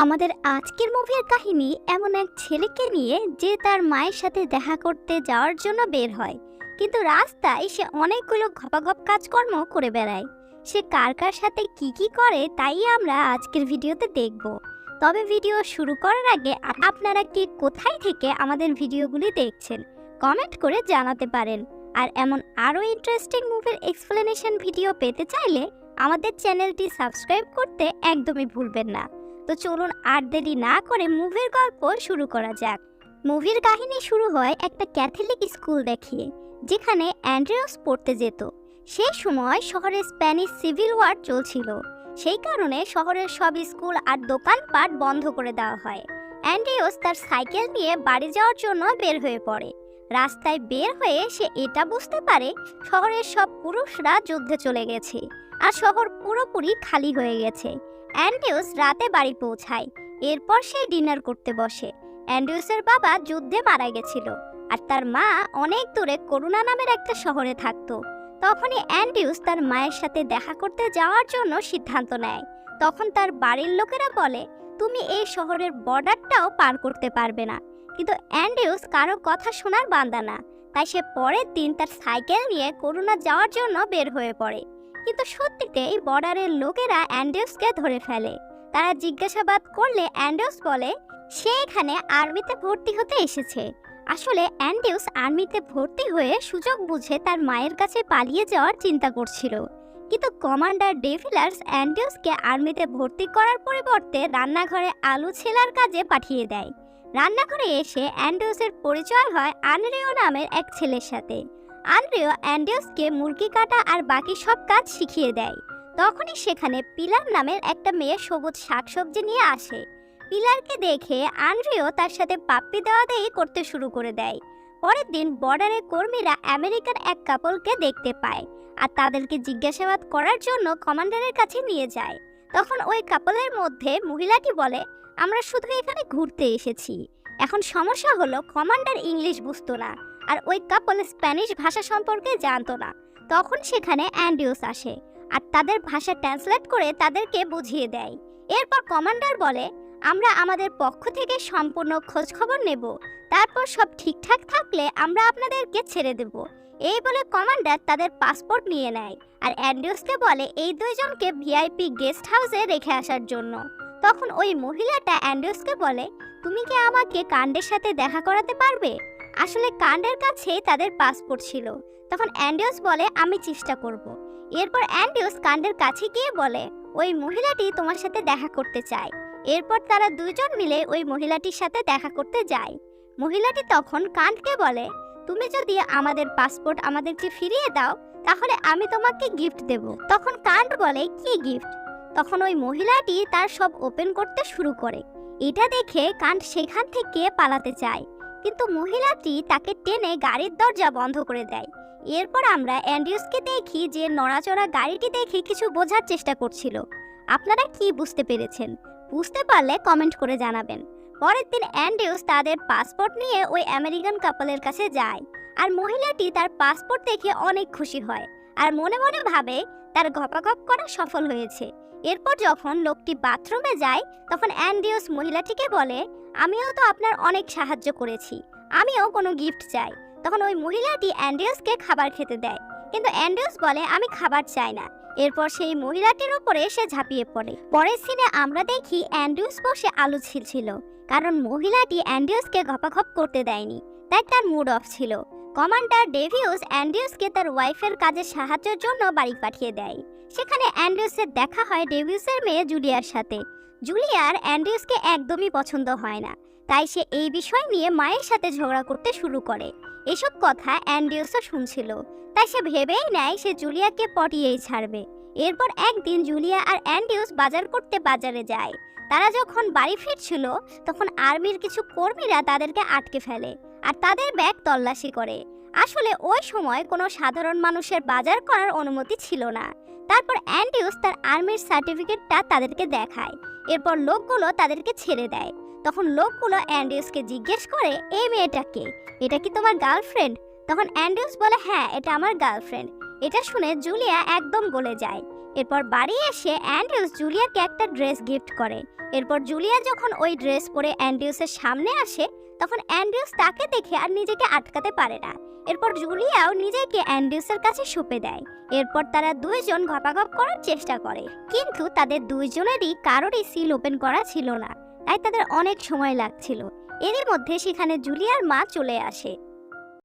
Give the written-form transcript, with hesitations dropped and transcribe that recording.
আমাদের আজকের মুভির কাহিনী এমন এক ছেলেকে নিয়ে যে তার মায়ের সাথে দেখা করতে যাওয়ার জন্য বের হয়, কিন্তু রাস্তায় সে অনেকগুলো ঘপাঘপ কাজকর্ম করে বেড়ায়। সে কার কার সাথে কি করে তাই আমরা আজকের ভিডিওতে দেখব। তবে ভিডিও শুরু করার আগে আপনারা কি কোথায় থেকে আমাদের ভিডিওগুলি দেখছেন কমেন্ট করে জানাতে পারেন। আর এমন আরও ইন্টারেস্টিং মুভির এক্সপ্লেনেশন ভিডিও পেতে চাইলে আমাদের চ্যানেলটি সাবস্ক্রাইব করতে একদমই ভুলবেন না। তো চলুন আর দেরি না করে মুভির গল্প শুরু করা যাক। মুভির কাহিনী শুরু হয় একটা ক্যাথলিক স্কুল দেখিয়ে, যেখানে অ্যান্ড্রিউস পড়তে যেত। সেই সময় শহরে স্প্যানিশ সিভিল ওয়ার চলছিল, সেই কারণে শহরের সব স্কুল আর দোকানপাট বন্ধ করে দেওয়া হয়। অ্যান্ড্রিউস তার সাইকেল নিয়ে বাড়ি যাওয়ার জন্য বের হয়ে পড়ে। রাস্তায় বের হয়ে সে এটা বুঝতে পারে শহরের সব পুরুষরা যুদ্ধে চলে গেছে আর শহর পুরোপুরি খালি হয়ে গেছে। অ্যান্ড্রিউস রাতে বাড়ি পৌঁছায়। এরপর সে ডিনার করতে বসে। অ্যান্ড্রিউসের বাবা যুদ্ধে মারা গেছিল আর তার মা অনেক দূরে করুণা নামের একটা শহরে থাকতো। তখনই অ্যান্ড্রিউস তার মায়ের সাথে দেখা করতে যাওয়ার জন্য সিদ্ধান্ত নেয়। তখন তার বাড়ির লোকেরা বলে, তুমি এই শহরের বর্ডারটাও পার করতে পারবে না। কিন্তু অ্যান্ড্রিউস কারো কথা শোনার বান্দা না, তাই সে পরের দিন তার সাইকেল নিয়ে করুণা যাওয়ার জন্য বের হয়ে পড়ে। কিন্তু সত্যিতেই বর্ডারের লোকেরা অ্যান্ড্রিউসকে ধরে ফেলে। তারা জিজ্ঞাসাবাদ করলে অ্যান্ড্রিউস বলে সে এখানে আর্মিতে ভর্তি হতে এসেছে। আসলে অ্যান্ড্রিউস আর্মিতে ভর্তি হয়ে সুযোগ বুঝে তার মায়ের কাছে পালিয়ে যাওয়ার চিন্তা করছিল। কিন্তু কমান্ডার ডেভিলার্স অ্যান্ড্রিউসকে আর্মিতে ভর্তি করার পরিবর্তে রান্নাঘরে আলু ছেলার কাজে পাঠিয়ে দেয়। রান্নাঘরে এসে অ্যান্ড্রিউসের পরিচয় হয় আনরিও নামের এক ছেলের সাথে। আনরিও অ্যান্ড্রিউসকে মুরগি কাটা আর বাকি সব কাজ শিখিয়ে দেয়। তখনই সেখানে পিলার নামের একটা মেয়ে সবুজ শাকসবজি নিয়ে আসে। পিলারকে দেখে আনরিও তার সাথে পাপ্পি দেওয়া-দেয়ি করতে শুরু করে দেয়। পরের দিন বর্ডারের কর্মীরা আমেরিকান এক কাপলকে দেখতে পায় আর তাদেরকে জিজ্ঞাসাবাদ করার জন্য কমান্ডারের কাছে নিয়ে যায়। তখন ওই কাপলের মধ্যে মহিলাটি বলে, আমরা শুধু এখানে ঘুরতে এসেছি। এখন সমস্যা হলো কমান্ডার ইংলিশ বুঝতো না আর ওই কাপল স্প্যানিশ ভাষা সম্পর্কে জানতো না। তখন সেখানে অ্যান্ড্রিউস আসে আর তাদের ভাষা ট্রান্সলেট করে তাদেরকে বুঝিয়ে দেয়। এরপর কমান্ডার বলে, আমরা আমাদের পক্ষ থেকে সম্পূর্ণ খোঁজ খবর নেব, তারপর সব ঠিকঠাক থাকলে আমরা আপনাদেরকে ছেড়ে দেব। এই বলে কমান্ডার তাদের পাসপোর্ট নিয়ে নেয় আর অ্যান্ড্রিউসকে বলে এই দুইজনকে ভিআইপি গেস্ট হাউসে রেখে আসার জন্য। তখন ওই মহিলাটা অ্যান্ড্রিউসকে বলে, তুমি কি আমাকে কাণ্ডের সাথে দেখা করাতে পারবে? আসলে কাণ্ডের কাছে তাদের পাসপোর্ট ছিল। তখন অ্যান্ড্রিউস বলে, আমি চেষ্টা করব। এরপর অ্যান্ড্রিউস কাণ্ডের কাছে গিয়ে বলে, ওই মহিলাটি তোমার সাথে দেখা করতে চায়। এরপর তারা দুইজন মিলে ওই মহিলাটির সাথে দেখা করতে যায়। মহিলাটি তখন কাণ্ডকে বলে, তুমি যদি আমাদের পাসপোর্ট আমাদেরকে ফিরিয়ে দাও তাহলে আমি তোমাকে গিফট দেব। তখন কাণ্ড বলে, কি গিফট? তখন ওই মহিলাটি তার সব ওপেন করতে শুরু করে। এটা দেখে কাণ্ড সেখান থেকে পালাতে চায়, কিন্তু মহিলাটি তাকে টেনে গাড়ির দরজা বন্ধ করে দেয়। এরপর আমরা অ্যান্ড্রিউসকে দেখি যে নড়াচড়া গাড়িটি দেখে কিছু বোঝার চেষ্টা করছিল। আপনারা কি বুঝতে পেরেছেন? বুঝতে পারলে কমেন্ট করে জানাবেন। পরের দিন অ্যান্ড্রিউস তাদের পাসপোর্ট নিয়ে ওই আমেরিকান কাপলের কাছে যায় আর মহিলাটি তার পাসপোর্ট দেখে অনেক খুশি হয় আর মনে মনে ভাবে তার ঘপাঘপ করা সফল হয়েছে। এরপর যখন লোকটি বাথরুমে যায় তখন অ্যান্ড্রিউস মহিলাটিকে বলে, আমিও তো আপনার অনেক সাহায্য করেছি, আমিও কোনো গিফট চাই। তখন ওই মহিলাটি অ্যান্ড্রিউসকে খাবার খেতে দেয়, কিন্তু অ্যান্ড্রিউস বলে, আমি খাবার চাই না। এরপর সেই মহিলাটির উপরে সে ঝাঁপিয়ে পড়ে। পরের সিনে আমরা দেখি অ্যান্ড্রিউস বসে আলু ছিলছিল, কারণ মহিলাটি অ্যান্ড্রিউসকে ঘপাঘপ করতে দেয়নি, তাই তার মুড অফ ছিল। কমান্ডার ডেভিউস অ্যান্ড্রিউসকে তার ওয়াইফের কাজে সাহায্যের জন্য বাড়ি পাঠিয়ে দেয়। সেখানে অ্যান্ড্রিউসের দেখা হয় ডেভিউসের মেয়ে জুলিয়ার সাথে। জুলিয়ার অ্যান্ড্রিউসকে একদমই পছন্দ হয় না, তাই সে এই বিষয় নিয়ে মায়ের সাথে ঝগড়া করতে শুরু করে। এসব কথা অ্যান্ড্রিউসও শুনছিল, তাই সে ভেবেই নেয় সে জুলিয়াকে পটিয়েই ছাড়বে। এরপর একদিন জুলিয়া আর অ্যান্ড্রিউস বাজার করতে বাজারে যায়। তারা যখন বাড়ি ফিরছিল তখন আর্মির কিছু কর্মীরা তাদেরকে আটকে ফেলে আর তাদের ব্যাগ তল্লাশি করে। আসলে ওই সময় কোনো সাধারণ মানুষের বাজার করার অনুমতি ছিল না। তারপর অ্যান্ড্রিউস তার আর্মির সার্টিফিকেটটা তাদেরকে দেখায়। এরপর লোকগুলো তাদেরকে ছেড়ে দেয়। তখন লোকগুলো অ্যান্ড্রিউসকে জিজ্ঞেস করে, এই মেয়েটাকে, এটা কি তোমার গার্লফ্রেন্ড? তখন অ্যান্ড্রিউস বলে, হ্যাঁ, এটা আমার গার্লফ্রেন্ড। এটা শুনে জুলিয়া একদম গলে যায়। এরপর বাড়ি এসে অ্যান্ড্রিউস জুলিয়াকে একটা ড্রেস গিফট করে। এরপর জুলিয়া যখন ওই ড্রেস পরে অ্যান্ড্রিউসের সামনে আসে তখন অ্যান্ড্রিউস তাকে দেখে আর নিজেকে আটকাতে পারে না। এরপর জুলিয়াও নিজেকে অ্যান্ড্রিউসের কাছে সঁপে দেয়। এরপর তারা দুইজন ঘপাঘপ করার চেষ্টা করে, কিন্তু তাদের দুইজনেরই কারোরই সিল ওপেন করা ছিল না, তাই তাদের অনেক সময় লাগছিল। এরই মধ্যে সেখানে জুলিয়ার মা চলে আসে।